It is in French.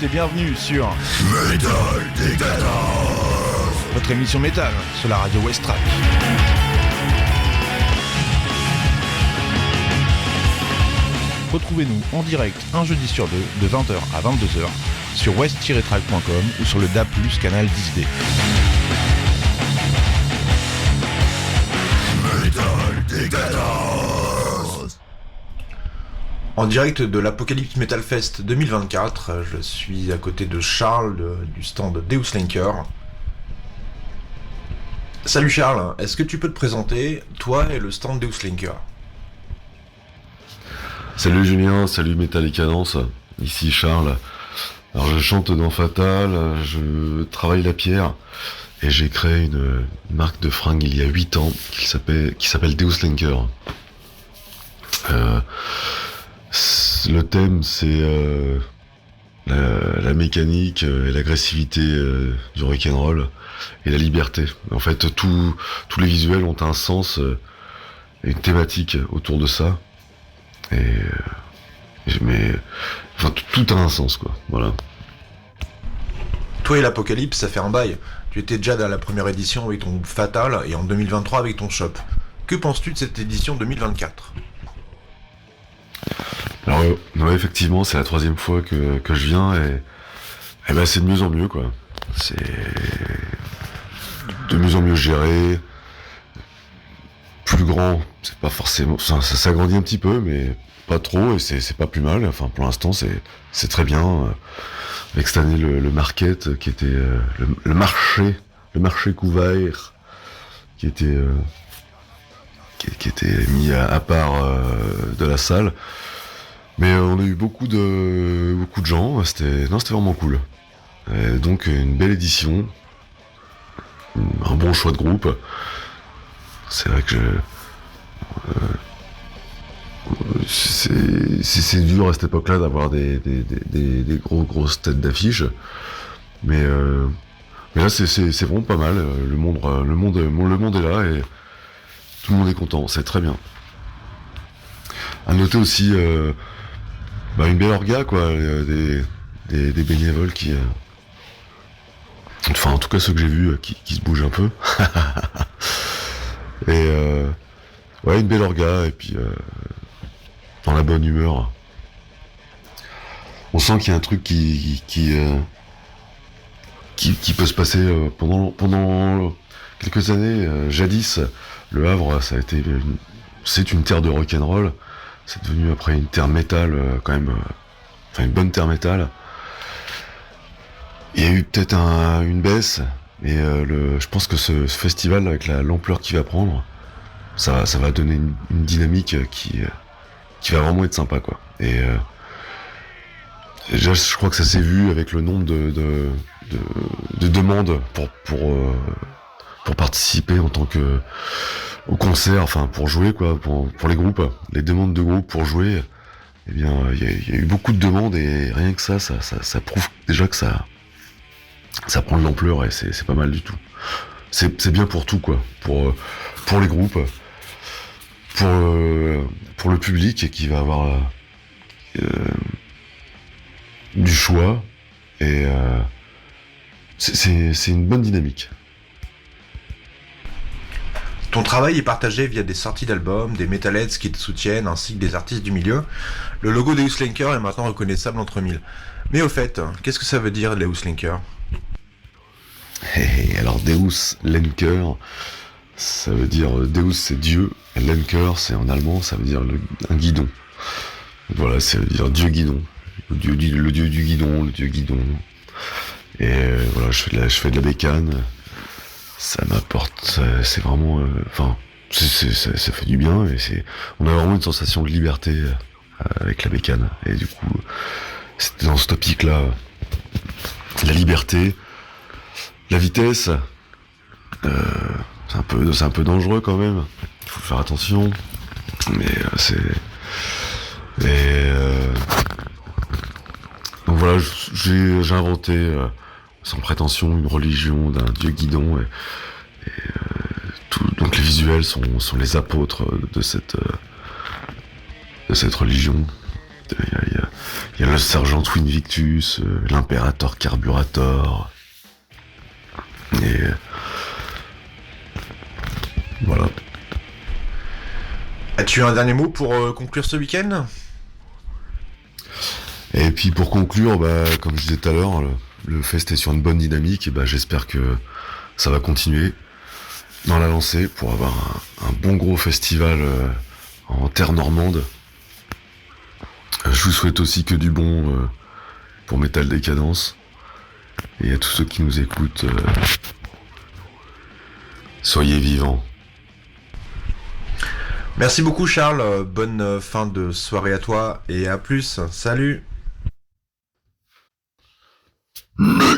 et bienvenue sur Metal Décadence, votre émission métal sur la radio Westrack. Retrouvez-nous en direct un jeudi sur deux de 20h à 22h sur west-track.com ou sur le DAB+, canal 10D. Metal Décadence. En direct de l'Apocalypse Metal Fest 2024, je suis à côté de Charles du stand Deus Linker. Salut Charles, est-ce que tu peux te présenter, toi et le stand Deus Linker? Salut Julien, salut Metal Décadence, ici Charles. Alors je chante dans Fatal, je travaille la pierre et j'ai créé une marque de fringues il y a 8 ans qui s'appelle Deus Linker. Le thème c'est la mécanique et l'agressivité du rock'n'roll et la liberté. En fait tous les visuels ont un sens et une thématique autour de ça. Mais enfin tout a un sens quoi, voilà. Toi et l'Apocalypse, ça fait un bail. Tu étais déjà dans la première édition avec ton groupe Fatal et en 2023 avec ton shop. Que penses-tu de cette édition 2024? Alors ouais, effectivement c'est la 3e fois que je viens et ben c'est de mieux en mieux quoi. C'est de mieux en mieux géré, plus grand, c'est pas forcément, ça s'agrandit un petit peu mais pas trop et c'est pas plus mal. Enfin pour l'instant c'est très bien. Avec cette année le market qui était le marché couvert qui était mis à part de la salle. Mais on a eu beaucoup de gens, c'était vraiment cool. Et donc une belle édition, un bon choix de groupe. C'est vrai que c'est dur à cette époque-là d'avoir des grosses têtes d'affiche, mais là c'est vraiment pas mal. Le monde est là et tout le monde est content, c'est très bien. À noter aussi une belle orga quoi, des bénévoles qui enfin en tout cas ceux que j'ai vus qui se bougent un peu. Et ouais, une belle orga et puis dans la bonne humeur. On sent qu'il y a un truc qui peut se passer pendant quelques années. Jadis, Le Havre, c'est une terre de rock'n'roll. C'est devenu après une terre métal quand même, enfin une bonne terre métal. Il y a eu peut-être une baisse et je pense que ce festival avec l'ampleur qu'il va prendre, ça va donner une dynamique qui va vraiment être sympa quoi. Et déjà je crois que ça s'est vu avec le nombre de demandes pour participer en tant que au concert, enfin pour jouer quoi, pour les groupes, les demandes de groupes pour jouer. Eh bien il y a eu beaucoup de demandes et rien que ça prouve déjà que ça prend de l'ampleur et c'est pas mal du tout. C'est bien pour tout quoi, pour les groupes, pour le public qui va avoir du choix et c'est une bonne dynamique. Ton travail est partagé via des sorties d'albums, des metalheads qui te soutiennent, ainsi que des artistes du milieu. Le logo Deus Linker est maintenant reconnaissable entre mille. Mais au fait, qu'est-ce que ça veut dire Deus Linker? Alors Deus Linker, ça veut dire Deus c'est Dieu, et Linker c'est en allemand, ça veut dire un guidon. Voilà, ça veut dire Dieu guidon, le dieu du guidon, le dieu guidon. Et voilà, je fais de la bécane. Ça m'apporte, c'est vraiment, ça fait du bien et on a vraiment une sensation de liberté avec la bécane. Et du coup, c'était dans cette optique-là, la liberté, la vitesse, c'est un peu dangereux quand même. Il faut faire attention, mais donc voilà, j'ai inventé. Sans prétention, une religion d'un dieu guidon donc les visuels sont les apôtres de cette religion Il y a le Sergent Invictus, l'Imperator Carburator. Et voilà. As-tu un dernier mot pour conclure ce week-end? Et puis pour conclure, comme je disais tout à l'heure, le fest est sur une bonne dynamique, et j'espère que ça va continuer dans la lancée pour avoir un bon gros festival en terre normande. Je vous souhaite aussi que du bon pour Metal Décadence. Et à tous ceux qui nous écoutent, soyez vivants. Merci beaucoup Charles, bonne fin de soirée à toi et à plus, salut. Metal